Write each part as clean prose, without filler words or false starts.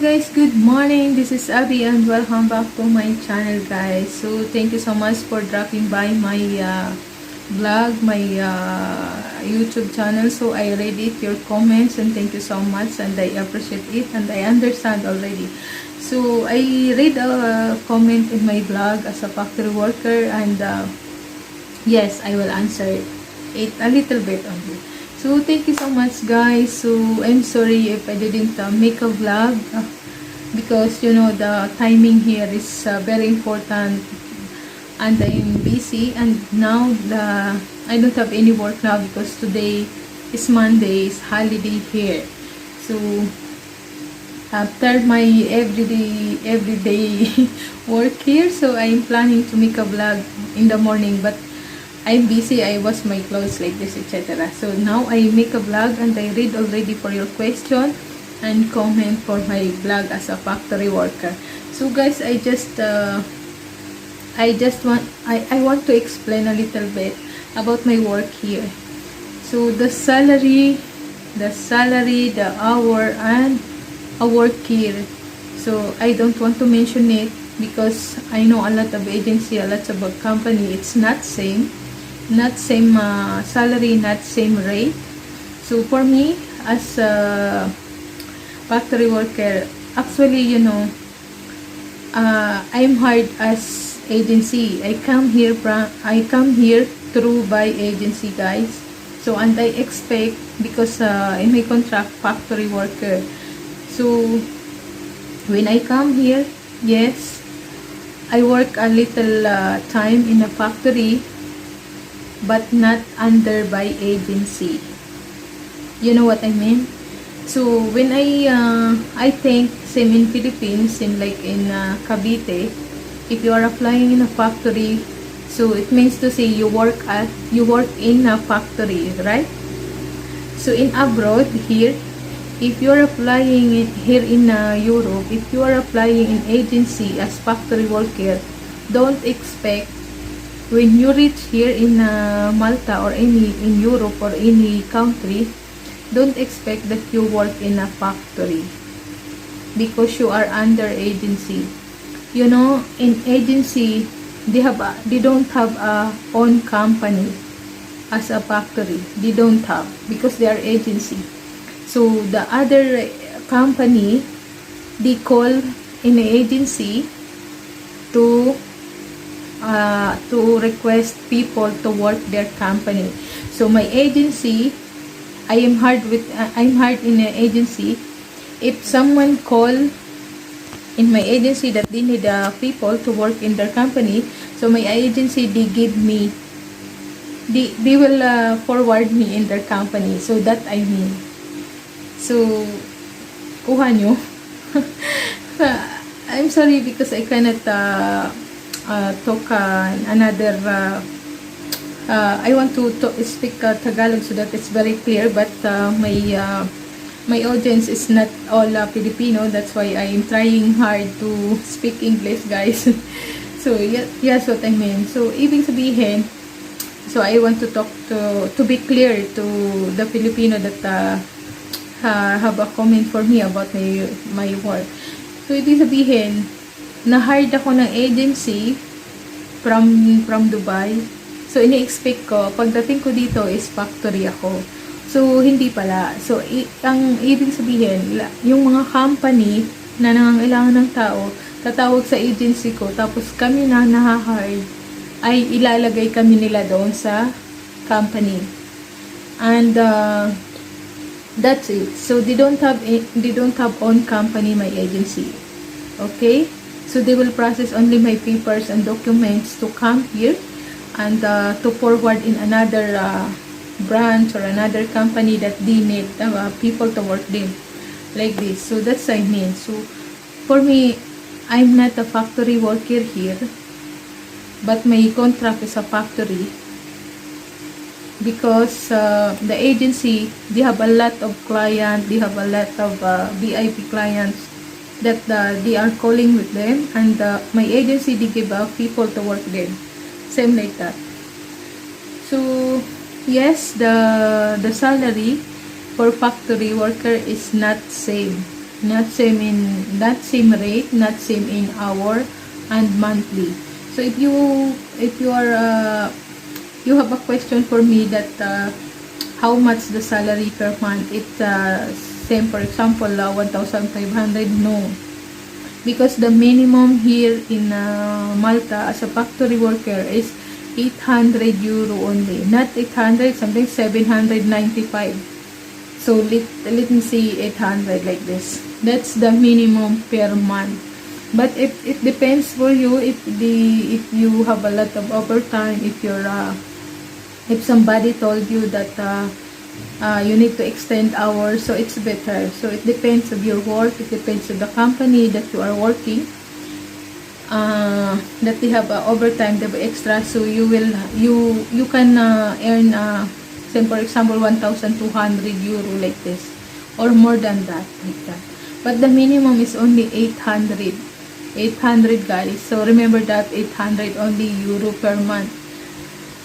guys, good morning. This is Abby and welcome back to my channel, guys. So thank you so much for dropping by my vlog, my YouTube channel. So I read it, your comments, and thank you so much, and I appreciate it and I understand already. So I read a comment in my blog as a factory worker, and yes, I will answer it a little bit only. So thank you so much, guys. So I'm sorry if I didn't make a vlog because you know the timing here is very important and I'm busy, and now I don't have any work now because today is Monday, is holiday here. So after my everyday work here, so I'm planning to make a vlog in the morning, but I'm busy. I wash my clothes like this, etc. So now I make a vlog and I read already for your question and comment for my vlog as a factory worker. So guys, I want to explain a little bit about my work here. So the salary, the hour, and a work here. So I don't want to mention it because I know a lot of agency, a lot of company, it's not same salary, not same rate. So for me as a factory worker, actually, you know, I'm hired as agency. I come here through by agency, guys. So and I expect, because in my contract, factory worker. So when I come here, yes, I work a little time in a factory, but not under by agency. You know what I mean? So when I think same in Philippines, in Cavite, if you are applying in a factory, so it means to say you work in a factory, right? So in abroad here, if you are applying here in Europe, if you are applying in agency as factory worker, don't expect when you reach here in Malta or in Europe or any country, don't expect that you work in a factory because you are under agency. You know, in agency, they don't have a own company as a factory. They don't have, because they are agency. So the other company, they call in the agency to request people to work their company. So my agency, I'm hired in an agency. If someone call in my agency that they need people to work in their company, so my agency, they will forward me in their company. So that I mean. So kuha nyo. I'm sorry because I cannot talk another I want to speak Tagalog so that it's very clear, but my audience is not all Filipino. That's why I am trying hard to speak English, guys. So yes, what I mean. So ibig sabihin, so I want to talk to be clear to the Filipino that have a comment for me about my work. So ibig sabihin, na-hired ako ng agency from Dubai. So ini-expect ko, pagdating ko dito is factory ako. So hindi pala. So ang ibig sabihin, yung mga company na nangangailangan ng tao, tatawag sa agency ko, tapos kami na na-hire, ay ilalagay kami nila doon sa company. And that's it. So they don't have own company, my agency. Okay? So they will process only my papers and documents to come here and to forward in another branch or another company that they need people to work them, like this. So that's what I mean. So for me, I'm not a factory worker here, but my contract is a factory because the agency, they have a lot of clients, they have a lot of VIP clients that they are calling with them, and my agency, they give people to work them, same like that. So yes, the salary for factory worker is not same not same rate, not same in hour and monthly. So if you are you have a question for me that how much the salary per month, it's same, for example 1,500. No, because the minimum here in Malta as a factory worker is 800 euro only, not 800, something 795. So let me see, 800 like this. That's the minimum per month. But it depends for you if you have a lot of overtime, if somebody told you that you need to extend hours, so it's better. So it depends of your work, it depends of the company that you are working, that they have overtime, they have extra, so you can earn say for example 1,200 euro like this, or more than that, like that. But the minimum is only 800 guys. So remember that, 800 only euro per month.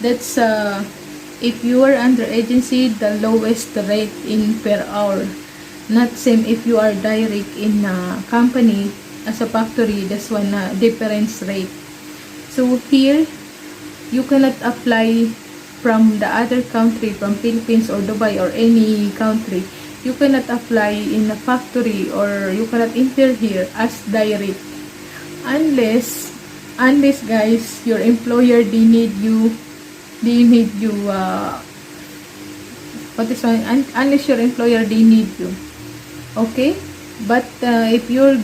That's if you are under agency, the lowest rate in per hour. Not same if you are direct in a company as a factory, that's one difference rate. So here you cannot apply from the other country, from Philippines or Dubai or any country. You cannot apply in a factory, or you cannot enter here as direct, unless guys your employer they need you what is one, unless your employer they need you, okay. But if you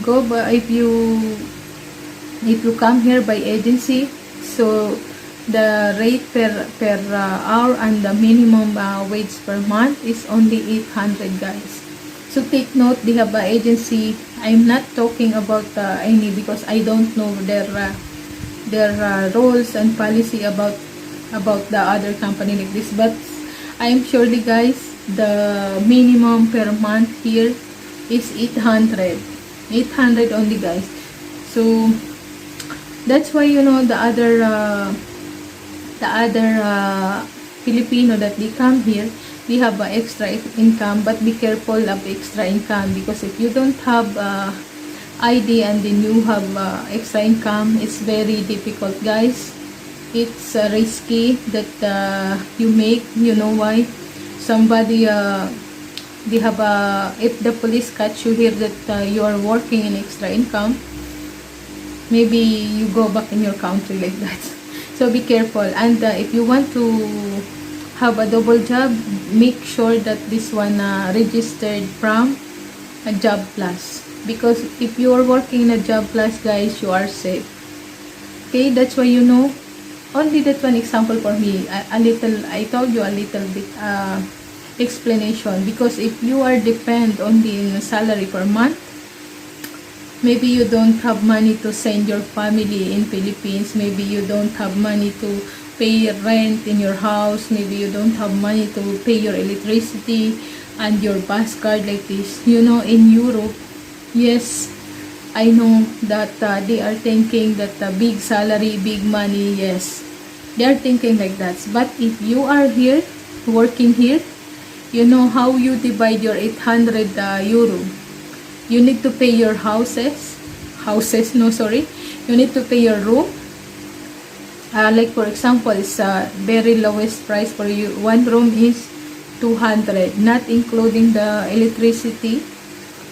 come here by agency, so the rate per hour and the minimum wage per month is only 800 guys. So take note, they have an agency. I'm not talking about any, because I don't know their rules and policy about the other company like this, but I'm surely guys the minimum per month here is 800 only guys. So that's why, you know, the other Filipino that they come here, they have extra income, but be careful of extra income, because if you don't have ID and then you have extra income, it's very difficult guys. It's risky that you make, you know why? Somebody they have if the police catch you here that you are working in extra income, maybe you go back in your country like that. So be careful. And if you want to have a double job, make sure that this one registered from a Job Plus, because if you are working in a Job Plus guys, you are safe. Okay, that's why, you know, only that one example for me, a little, I told you a little bit explanation, because if you are depend only in salary per month, maybe you don't have money to send your family in Philippines, maybe you don't have money to pay rent in your house, maybe you don't have money to pay your electricity and your bus card like this. You know, in Europe, yes, I know that they are thinking that big salary, big money, yes, they are thinking like that. But if you are here, working here, you know how you divide your 800 euro. You need to pay your you need to pay your room. Like for example, it's very lowest price for you. One room is 200, not including the electricity,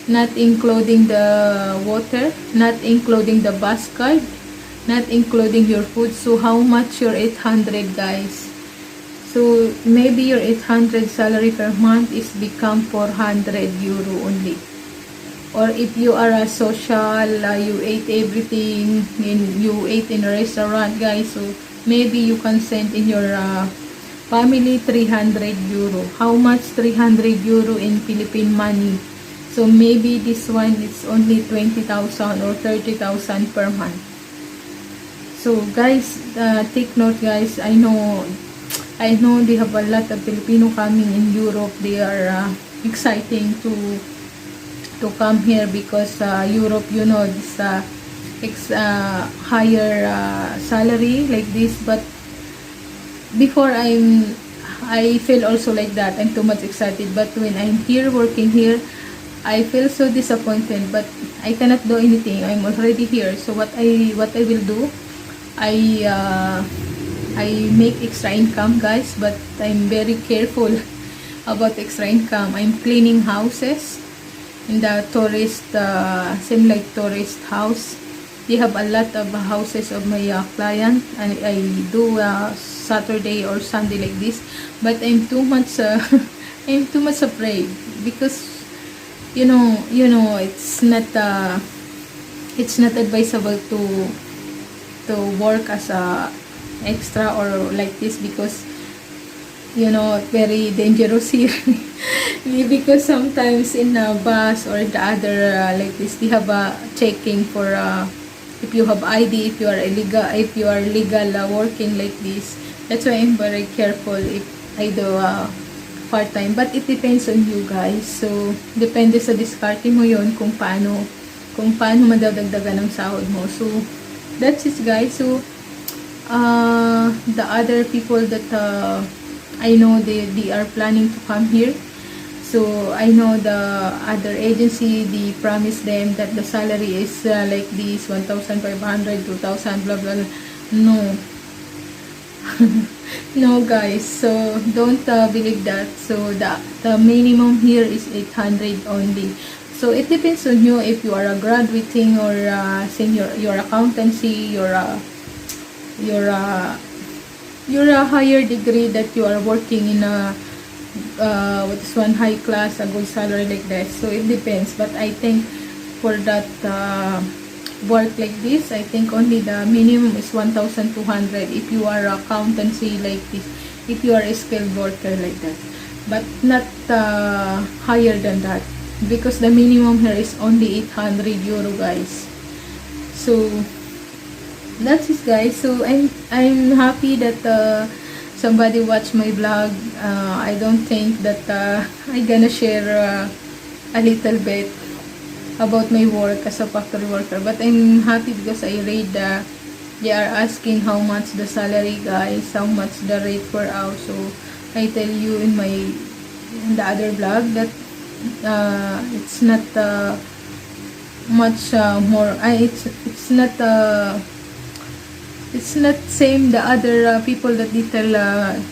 not including the water, not including the bus card, not including your food. So how much your 800 guys? So maybe your 800 salary per month is become 400 euro only. Or if you are a social, you ate everything, you ate in a restaurant guys, so maybe you can send in your family 300 euro. How much 300 euro in Philippine money? So maybe this one is only 20,000 or 30,000 per month. So guys, take note guys. I know they have a lot of Filipino coming in Europe. They are exciting to come here, because Europe, you know, this higher salary like this. But before I feel also like that, I'm too much excited. But when I'm here working here, I feel so disappointed, but I cannot do anything. I'm already here. So what I will do, I uh, I make extra income, guys, but I'm very careful about extra income. I'm cleaning houses in the tourist, same like tourist house. They have a lot of houses of my client, and I do Saturday or Sunday like this. But I'm too much, I'm too much afraid because it's not advisable to work as a extra or like this, because very dangerous here. Because sometimes in a bus or the other like this, they have a checking for if you have ID, if you are illegal, if you are legal working like this. That's why I'm very careful if I do part-time, but it depends on you guys. So depende sa diskarte mo yon kung paano madadagdagan ng sahod mo. So that's it, guys. So the other people that I know, they are planning to come here. So I know the other agency, they promise them that the salary is like this, 1,500, 2,000, blah blah. No. No, guys. So don't believe that. So the minimum here is 800 only. So it depends on you if you are a graduating or senior, your accountancy, your higher degree that you are working in a what is one high class, a good salary like that. So it depends, but I think for that work like this, I think only the minimum is 1,200 if you are accountancy like this, if you are a skilled worker like that, but not higher than that, because the minimum here is only 800 euro, guys. So that's it, guys. So I'm happy that somebody watched my vlog. I don't think that I gonna share a little bit about my work as a factory worker, but I'm happy because I read they are asking how much the salary, guys, how much the rate per hour. So I tell you in the other vlog that it's not much more. It's not same the other people that they tell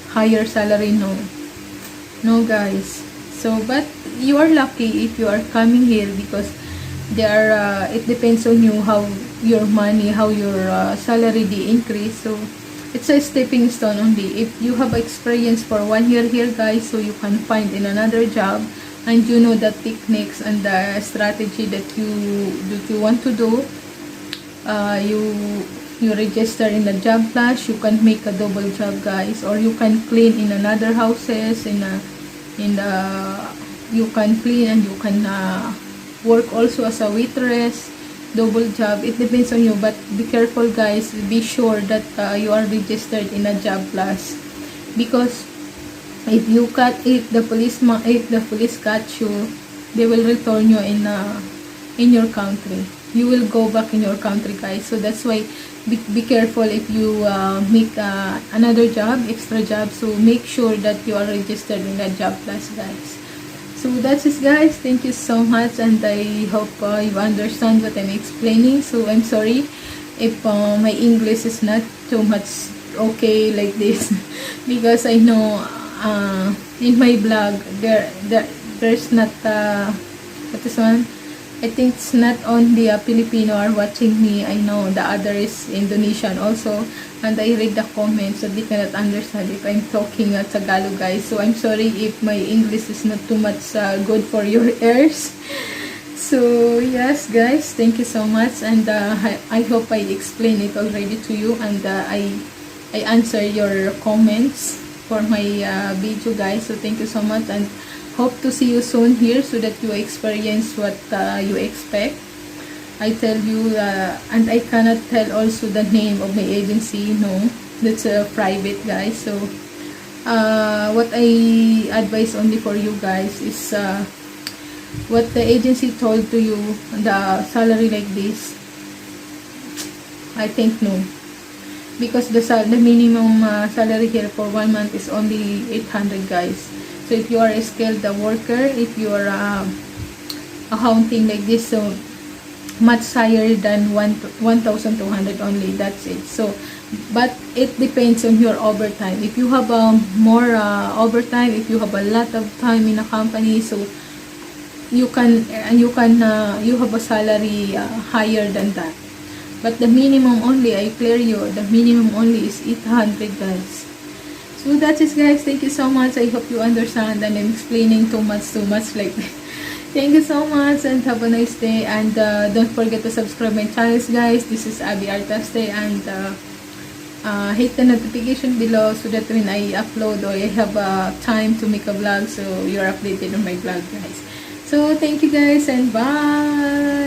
higher salary. No, guys. So but you are lucky if you are coming here, because there it depends on you how your money, how your salary they increase. So it's a stepping stone only. If you have experience for 1 year here, guys, so you can find in another job, and you know the techniques and the strategy that you want to do, you register in the job plus, you can make a double job, guys, or you can clean in another houses, you can clean and you can work also as a waitress, double job. It depends on you, but be careful, guys. Be sure that you are registered in a job plus, because if the police catch you, they will return you in your country. You will go back in your country, guys. So that's why be careful if you make another job, extra job. So make sure that you are registered in a job plus, guys. So that's it, guys. Thank you so much, and I hope you understand what I'm explaining. So I'm sorry if my English is not too much okay like this, because I know in my blog there's not what is one. I think it's not only a Filipino are watching me. I know the other is Indonesian also, and I read the comments, so they cannot understand if I'm talking Tagalog, guys. So I'm sorry if my English is not too much good for your ears. So yes, guys, thank you so much, and I hope I explained it already to you, and I answer your comments for my video, guys. So thank you so much, and hope to see you soon here, so that you experience what you expect. I tell you, and I cannot tell also the name of my agency. No, that's private, guys. So what I advise only for you guys is what the agency told to you, the salary like this. I think no, because the minimum salary here for 1 month is only 800, guys. So if you are a skilled worker, if you are accounting like this, so much higher than 1,200 only. That's it. So but it depends on your overtime. If you have more overtime, if you have a lot of time in a company, so you have a salary higher than that. But the minimum only, I clear you, the minimum only is 800, guys. So that's it, guys. Thank you so much. I hope you understand, and I'm explaining too much like that. Thank you so much, and have a nice day. And don't forget to subscribe my channels, guys. This is Abby Artaste, and hit the notification below so that when I upload or I have time to make a vlog, so you're updated on my vlog, guys. So thank you, guys, and bye.